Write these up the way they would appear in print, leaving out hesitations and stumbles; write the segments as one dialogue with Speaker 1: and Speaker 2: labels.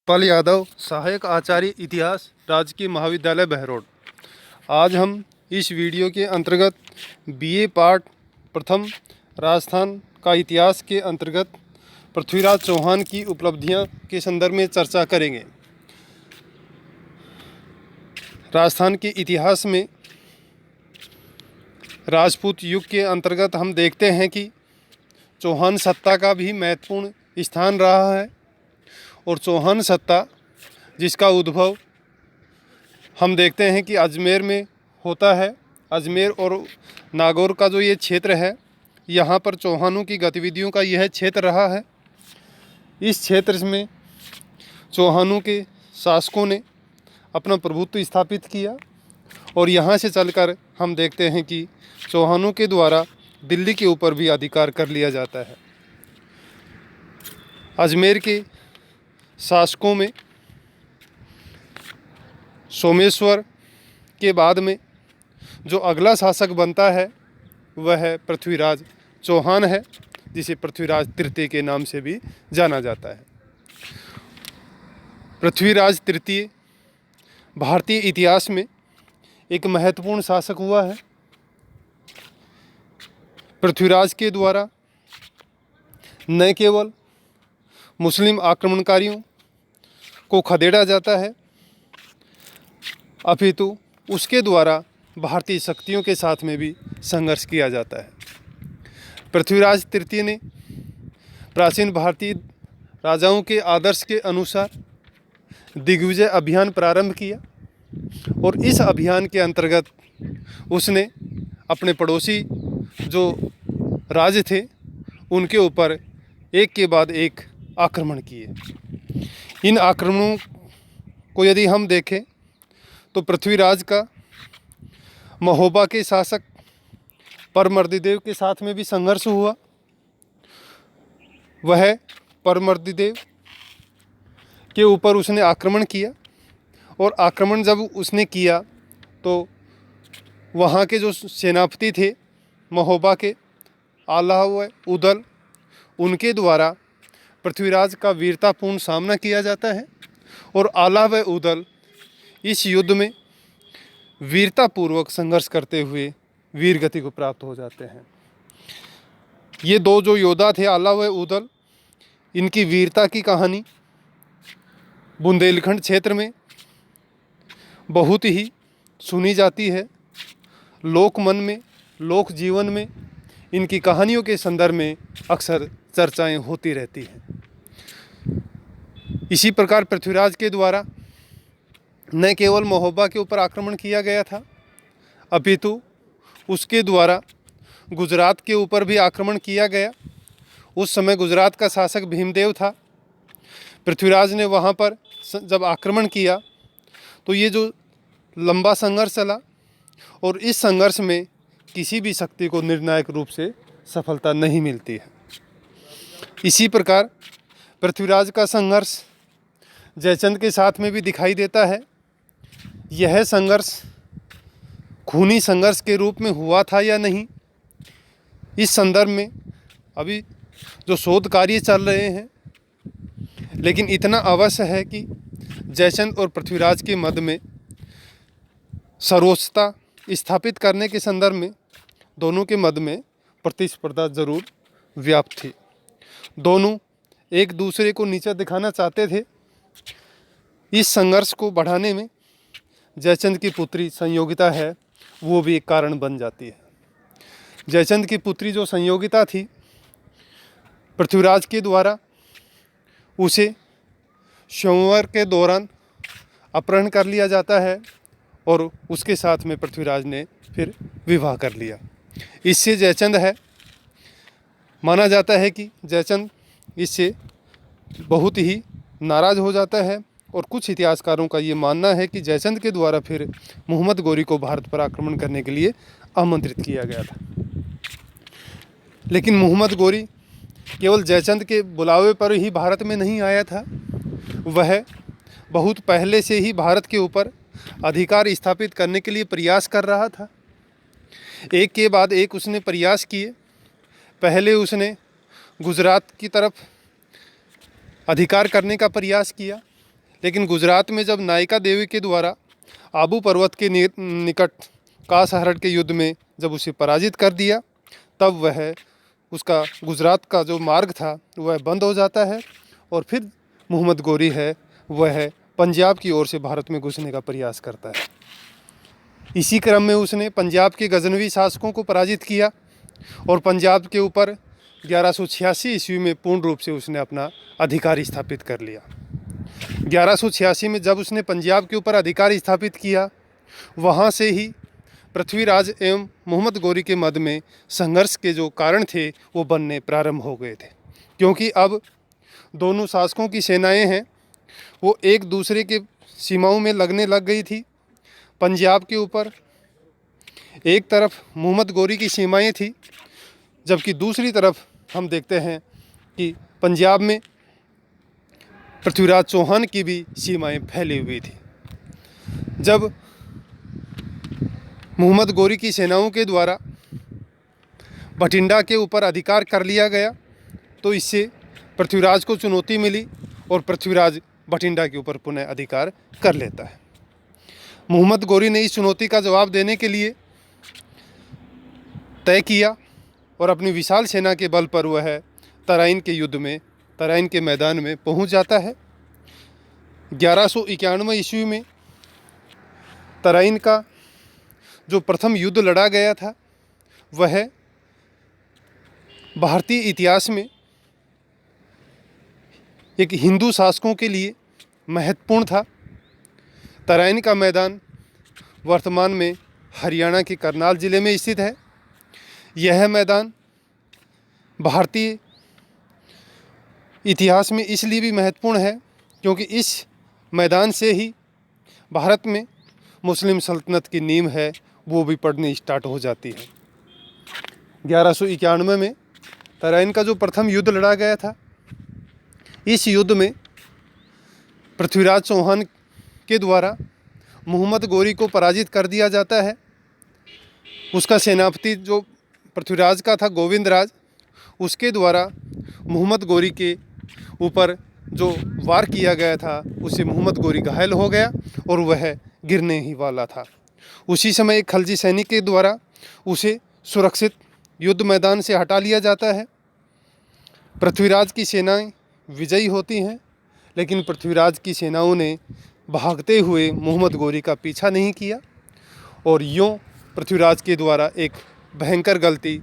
Speaker 1: उत्पल यादव, सहायक आचार्य इतिहास, राजकीय महाविद्यालय बहरोड। आज हम इस वीडियो के अंतर्गत बीए पार्ट प्रथम राजस्थान का इतिहास के अंतर्गत पृथ्वीराज चौहान की उपलब्धियां के संदर्भ में चर्चा करेंगे। राजस्थान के इतिहास में राजपूत युग के अंतर्गत हम देखते हैं कि चौहान सत्ता का भी महत्वपूर्ण स्थान रहा है और चौहान सत्ता जिसका उद्भव हम देखते हैं कि अजमेर में होता है। अजमेर और नागौर का जो ये क्षेत्र है, यहाँ पर चौहानों की गतिविधियों का यह क्षेत्र रहा है। इस क्षेत्र में चौहानों के शासकों ने अपना प्रभुत्व स्थापित किया और यहाँ से चलकर हम देखते हैं कि चौहानों के द्वारा दिल्ली के ऊपर भी अधिकार कर लिया जाता है। अजमेर के शासकों में सोमेश्वर के बाद में जो अगला शासक बनता है वह है पृथ्वीराज चौहान है, जिसे पृथ्वीराज तृतीय के नाम से भी जाना जाता है। पृथ्वीराज तृतीय भारतीय इतिहास में एक महत्वपूर्ण शासक हुआ है। पृथ्वीराज के द्वारा न केवल मुस्लिम आक्रमणकारियों को खदेड़ा जाता है, अपितु उसके द्वारा भारतीय शक्तियों के साथ में भी संघर्ष किया जाता है। पृथ्वीराज तृतीय ने प्राचीन भारतीय राजाओं के आदर्श के अनुसार दिग्विजय अभियान प्रारंभ किया और इस अभियान के अंतर्गत उसने अपने पड़ोसी जो राज्य थे उनके ऊपर एक के बाद एक आक्रमण किए। इन आक्रमणों को यदि हम देखें तो पृथ्वीराज का महोबा के शासक परमर्दिदेव के साथ में भी संघर्ष हुआ। वह परमर्दिदेव के ऊपर उसने आक्रमण किया और आक्रमण जब उसने किया तो वहाँ के जो सेनापति थे महोबा के, आला व उदल, उनके द्वारा पृथ्वीराज का वीरतापूर्ण सामना किया जाता है और आला व उदल इस युद्ध में वीरतापूर्वक संघर्ष करते हुए वीरगति को प्राप्त हो जाते हैं। ये दो जो योद्धा थे आला व उदल, इनकी वीरता की कहानी बुंदेलखंड क्षेत्र में बहुत ही सुनी जाती है। लोक मन में, लोक जीवन में इनकी कहानियों के संदर्भ में अक्सर चर्चाएं होती रहती हैं। इसी प्रकार पृथ्वीराज के द्वारा न केवल महोबा के ऊपर आक्रमण किया गया था, अपितु उसके द्वारा गुजरात के ऊपर भी आक्रमण किया गया। उस समय गुजरात का शासक भीमदेव था। पृथ्वीराज ने वहाँ पर जब आक्रमण किया तो ये जो लंबा संघर्ष चला और इस संघर्ष में किसी भी शक्ति को निर्णायक रूप से सफलता नहीं मिलती है। इसी प्रकार पृथ्वीराज का संघर्ष जयचंद के साथ में भी दिखाई देता है। यह संघर्ष खूनी संघर्ष के रूप में हुआ था या नहीं, इस संदर्भ में अभी जो शोध कार्य चल रहे हैं, लेकिन इतना अवश्य है कि जयचंद और पृथ्वीराज के मध्य में सर्वोच्चता स्थापित करने के संदर्भ में दोनों के मध्य में प्रतिस्पर्धा जरूर व्याप्त थी। दोनों एक दूसरे को नीचा दिखाना चाहते थे। इस संघर्ष को बढ़ाने में जयचंद की पुत्री संयोगिता है, वो भी एक कारण बन जाती है। जयचंद की पुत्री जो संयोगिता थी, पृथ्वीराज के द्वारा उसे स्वयंवर के दौरान अपहरण कर लिया जाता है और उसके साथ में पृथ्वीराज ने फिर विवाह कर लिया। इससे जयचंद है, माना जाता है कि जयचंद इससे बहुत ही नाराज़ हो जाता है और कुछ इतिहासकारों का ये मानना है कि जयचंद के द्वारा फिर मोहम्मद गोरी को भारत पर आक्रमण करने के लिए आमंत्रित किया गया था। लेकिन मोहम्मद गोरी केवल जयचंद के बुलावे पर ही भारत में नहीं आया था, वह बहुत पहले से ही भारत के ऊपर अधिकार स्थापित करने के लिए प्रयास कर रहा था। एक के बाद एक उसने प्रयास किए। पहले उसने गुजरात की तरफ अधिकार करने का प्रयास किया, लेकिन गुजरात में जब नायिका देवी के द्वारा आबू पर्वत के निकट कासहरड के युद्ध में जब उसे पराजित कर दिया, तब वह उसका गुजरात का जो मार्ग था वह बंद हो जाता है और फिर मोहम्मद गोरी है वह पंजाब की ओर से भारत में घुसने का प्रयास करता है। इसी क्रम में उसने पंजाब के गजनवी शासकों को पराजित किया और पंजाब के ऊपर 1186 ईस्वी में पूर्ण रूप से उसने अपना अधिकार स्थापित कर लिया। 1186 में जब उसने पंजाब के ऊपर अधिकार स्थापित किया, वहाँ से ही पृथ्वीराज एवं मोहम्मद गोरी के मध्य में संघर्ष के जो कारण थे वो बनने प्रारंभ हो गए थे, क्योंकि अब दोनों शासकों की सेनाएं हैं वो एक दूसरे के सीमाओं में लगने लग गई थी। पंजाब के ऊपर एक तरफ मोहम्मद गोरी की सीमाएं थी, जबकि दूसरी तरफ हम देखते हैं कि पंजाब में पृथ्वीराज चौहान की भी सीमाएं फैली हुई थी। जब मोहम्मद गोरी की सेनाओं के द्वारा बठिंडा के ऊपर अधिकार कर लिया गया, तो इससे पृथ्वीराज को चुनौती मिली और पृथ्वीराज बठिंडा के ऊपर पुनः अधिकार कर लेता है। मोहम्मद गोरी ने इस चुनौती का जवाब देने के लिए तय किया और अपनी विशाल सेना के बल पर वह तराइन के युद्ध में, तराइन के मैदान में पहुंच जाता है। 1191 ईस्वी में तराइन का जो प्रथम युद्ध लड़ा गया था वह भारतीय इतिहास में एक हिंदू शासकों के लिए महत्वपूर्ण था। तराइन का मैदान वर्तमान में हरियाणा के करनाल ज़िले में स्थित है। यह मैदान भारतीय इतिहास में इसलिए भी महत्वपूर्ण है क्योंकि इस मैदान से ही भारत में मुस्लिम सल्तनत की नींव है वो भी पड़नी स्टार्ट हो जाती है। 1191 में तराइन का जो प्रथम युद्ध लड़ा गया था, इस युद्ध में पृथ्वीराज चौहान के द्वारा मोहम्मद गोरी को पराजित कर दिया जाता है। उसका सेनापति जो पृथ्वीराज का था गोविंद राज, उसके द्वारा मोहम्मद गोरी के ऊपर जो वार किया गया था उससे मोहम्मद गोरी घायल हो गया और वह गिरने ही वाला था। उसी समय एक खलजी सैनिक के द्वारा उसे सुरक्षित युद्ध मैदान से हटा लिया जाता है। पृथ्वीराज की सेनाएं विजयी होती हैं, लेकिन पृथ्वीराज की सेनाओं ने भागते हुए मोहम्मद गोरी का पीछा नहीं किया और यूँ पृथ्वीराज के द्वारा एक भयंकर गलती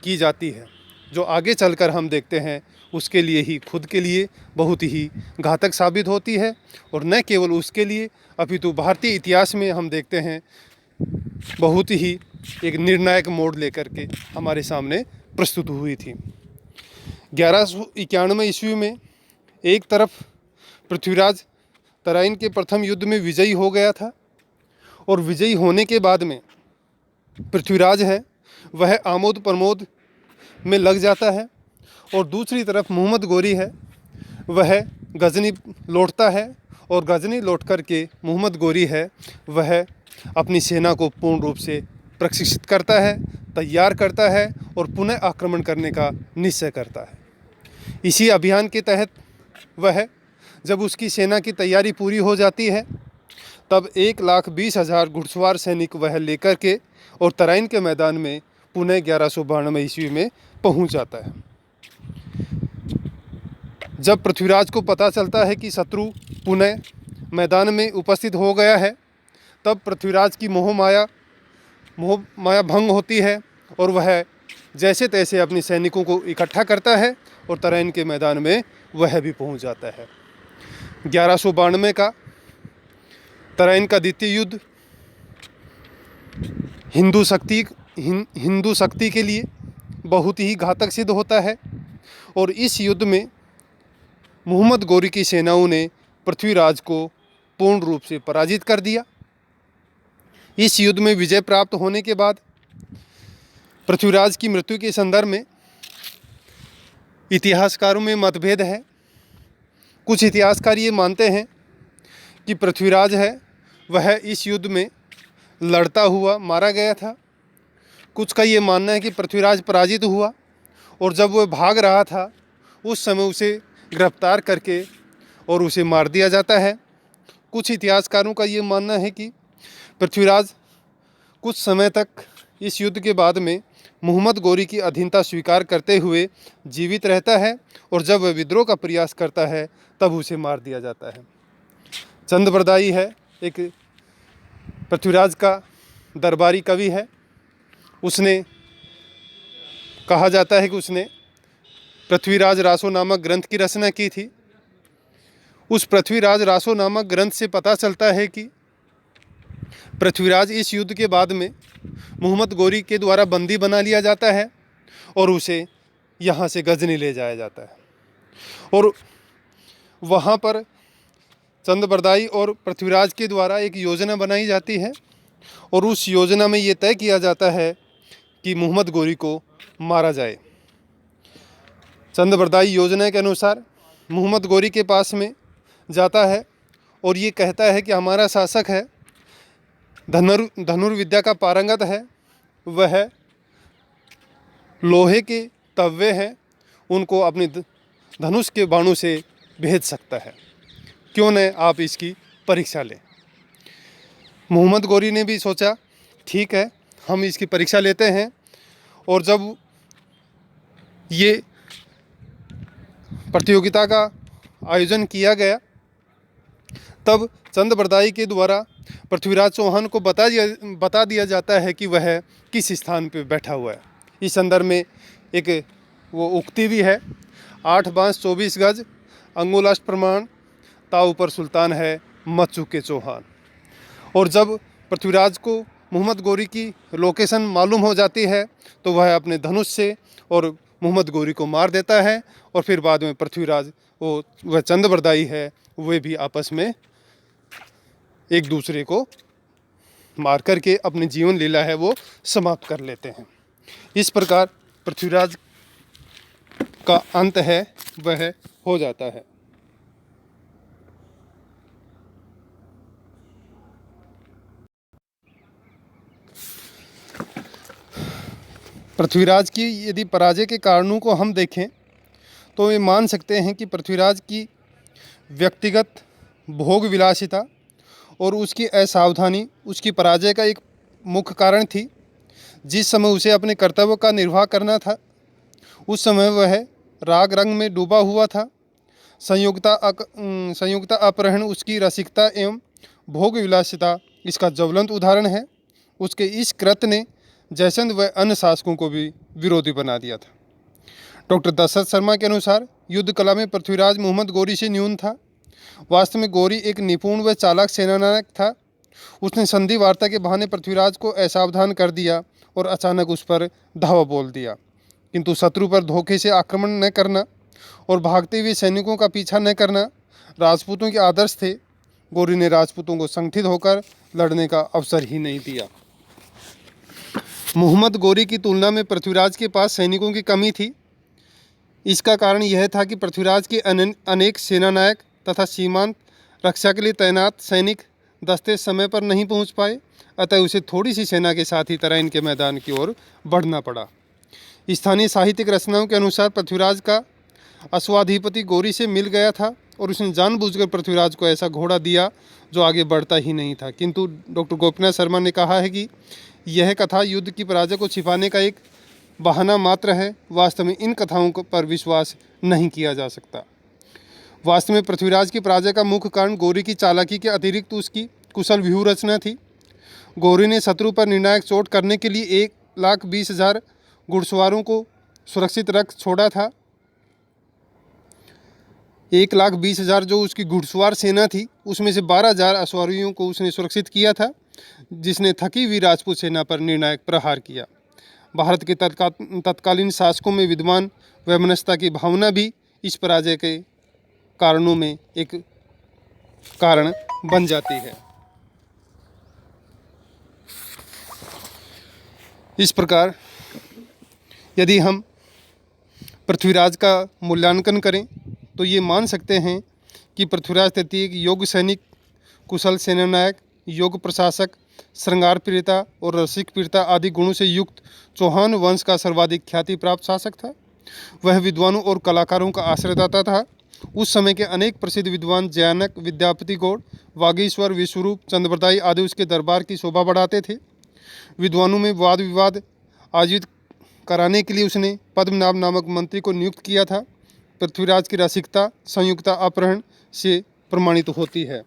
Speaker 1: की जाती है जो आगे चलकर हम देखते हैं उसके लिए ही, खुद के लिए बहुत ही घातक साबित होती है। और न केवल उसके लिए अपितु भारतीय इतिहास में हम देखते हैं बहुत ही एक निर्णायक मोड़ लेकर के हमारे सामने प्रस्तुत हुई थी। 1191 ईस्वी में एक तरफ पृथ्वीराज तराइन के प्रथम युद्ध में विजयी हो गया था और विजयी होने के बाद में पृथ्वीराज है वह आमोद प्रमोद में लग जाता है और दूसरी तरफ मोहम्मद गोरी है वह गजनी लौटता है और गजनी लौट कर के मोहम्मद गोरी है वह अपनी सेना को पूर्ण रूप से प्रशिक्षित करता है, तैयार करता है और पुनः आक्रमण करने का निश्चय करता है। इसी अभियान के तहत वह जब उसकी सेना की तैयारी पूरी हो जाती है तब 1,20,000 घुड़सवार सैनिक वह लेकर के और तराइन के मैदान में पुनः 1192 ईस्वी में पहुंच जाता है। जब पृथ्वीराज को पता चलता है कि शत्रु पुनः मैदान में उपस्थित हो गया है, तब पृथ्वीराज की मोह माया भंग होती है और वह जैसे तैसे अपने सैनिकों को इकट्ठा करता है और तराइन के मैदान में वह भी पहुंच जाता है। 1192 का तराइन का द्वितीय युद्ध हिंदू शक्ति के लिए बहुत ही घातक सिद्ध होता है और इस युद्ध में मोहम्मद गोरी की सेनाओं ने पृथ्वीराज को पूर्ण रूप से पराजित कर दिया। इस युद्ध में विजय प्राप्त होने के बाद पृथ्वीराज की मृत्यु के संदर्भ में इतिहासकारों में मतभेद है। कुछ इतिहासकार ये मानते हैं कि पृथ्वीराज है वह इस युद्ध में लड़ता हुआ मारा गया था। कुछ का ये मानना है कि पृथ्वीराज पराजित हुआ और जब वह भाग रहा था उस समय उसे गिरफ्तार करके और उसे मार दिया जाता है। कुछ इतिहासकारों का ये मानना है कि पृथ्वीराज कुछ समय तक इस युद्ध के बाद में मोहम्मद गोरी की अधीनता स्वीकार करते हुए जीवित रहता है, और जब वह विद्रोह का प्रयास करता है तब उसे मार दिया जाता है। चंदबरदाई है, एक पृथ्वीराज का दरबारी कवि है। उसने कहा जाता है कि उसने पृथ्वीराज रासो नामक ग्रंथ की रचना की थी। उस पृथ्वीराज रासो नामक ग्रंथ से पता चलता है कि पृथ्वीराज इस युद्ध के बाद में मोहम्मद गोरी के द्वारा बंदी बना लिया जाता है और उसे यहाँ से गजनी ले जाया जाता है, और वहाँ पर चंदबरदाई और पृथ्वीराज के द्वारा एक योजना बनाई जाती है, और उस योजना में ये तय किया जाता है कि मोहम्मद गोरी को मारा जाए। चंदबरदाई योजना के अनुसार मोहम्मद गोरी के पास में जाता है और ये कहता है कि हमारा शासक है, धनुर्विद्या का पारंगत है, वह लोहे के तवे हैं, उनको अपनी धनुष के बाणों से भेज सकता है, क्यों न आप इसकी परीक्षा लें। मोहम्मद गोरी ने भी सोचा ठीक है, हम इसकी परीक्षा लेते हैं। और जब ये प्रतियोगिता का आयोजन किया गया तब चंदबरदाई के द्वारा पृथ्वीराज चौहान को बता दिया जाता है कि वह किस स्थान पर बैठा हुआ है। इस संदर्भ में एक वो उक्ति भी है, 8 बांस 24 गज अंगुलाष्ट प्रमाण, ताऊ पर सुल्तान है मत चूके चौहान। और जब पृथ्वीराज को मोहम्मद गोरी की लोकेशन मालूम हो जाती है तो वह अपने धनुष से और मोहम्मद गोरी को मार देता है, और फिर बाद में पृथ्वीराज वह चंदबरदाई है वे भी आपस में एक दूसरे को मार करके अपनी जीवन लीला है वो समाप्त कर लेते हैं। इस प्रकार पृथ्वीराज का अंत है वह हो जाता है। पृथ्वीराज की यदि पराजय के कारणों को हम देखें तो ये मान सकते हैं कि पृथ्वीराज की व्यक्तिगत भोग विलासिता और उसकी असावधानी उसकी पराजय का एक मुख्य कारण थी। जिस समय उसे अपने कर्तव्य का निर्वाह करना था उस समय वह राग रंग में डूबा हुआ था। संयुक्ता अपहरण उसकी रसिकता एवं भोग विलासिता इसका ज्वलंत उदाहरण है। उसके इस कृत्य ने जयचंद व अन्य शासकों को भी विरोधी बना दिया था। डॉक्टर दशरथ शर्मा के अनुसार युद्ध कला में पृथ्वीराज मोहम्मद गोरी से न्यून था। वास्तव में गोरी एक निपुण व चालाक सेनानायक था। उसने संधि वार्ता के बहाने पृथ्वीराज को असावधान कर दिया और अचानक उस पर धावा बोल दिया, किंतु शत्रु पर धोखे से आक्रमण न करना और भागते हुए सैनिकों का पीछा न करना राजपूतों के आदर्श थे। गोरी ने राजपूतों को संगठित होकर लड़ने का अवसर ही नहीं दिया। मोहम्मद गोरी की तुलना में पृथ्वीराज के पास सैनिकों की कमी थी। इसका कारण यह था कि पृथ्वीराज के अनेक सेनानायक तथा सीमांत रक्षा के लिए तैनात सैनिक दस्ते समय पर नहीं पहुंच पाए, अतः उसे थोड़ी सी सेना के साथ ही तराइन के मैदान की ओर बढ़ना पड़ा। स्थानीय साहित्यिक रचनाओं के अनुसार पृथ्वीराज का अश्वाधिपति गोरी से मिल गया था और उसने जानबूझकर पृथ्वीराज को ऐसा घोड़ा दिया जो आगे बढ़ता ही नहीं था। किंतु डॉक्टर गोपीनाथ शर्मा ने कहा है कि यह कथा युद्ध की पराजय को छिपाने का एक बहाना मात्र है। वास्तव में इन कथाओं पर विश्वास नहीं किया जा सकता। वास्तव में पृथ्वीराज की पराजय का मुख्य कारण गोरी की चालाकी के अतिरिक्त उसकी कुशल व्यूह रचना थी। गोरी ने शत्रु पर निर्णायक चोट करने के लिए 1,20,000 घुड़सवारों को सुरक्षित रख छोड़ा था। 1,20,000 जो उसकी घुड़सवार सेना थी उसमें से 12,000 अश्वारोहियों को उसने सुरक्षित किया था, जिसने थकी हुई राजपूत सेना पर निर्णायक प्रहार किया। भारत के तत्कालीन शासकों में विद्वान वैमनस्यता की भावना भी इस पराजय के कारणों में एक कारण बन जाती है। इस प्रकार यदि हम पृथ्वीराज का मूल्यांकन करें तो ये मान सकते हैं कि पृथ्वीराज तृतीय एक योग्य सैनिक, कुशल सेनानायक, योग्य प्रशासक, श्रृंगार प्रियता और रसिक प्रियता आदि गुणों से युक्त चौहान वंश का सर्वाधिक ख्याति प्राप्त शासक था। वह विद्वानों और कलाकारों का आश्रयदाता था उस समय के अनेक प्रसिद्ध विद्वान जयानक, विद्यापति गौड़, वागीश्वर, विश्वरूप, चंद्रबरदाई आदि उसके दरबार की शोभा बढ़ाते थे। विद्वानों में वाद विवाद आयोजित कराने के लिए उसने पद्मनाभ नामक मंत्री को नियुक्त किया था। पृथ्वीराज की रसिकता संयुक्ता अपहरण से प्रमाणित होती है।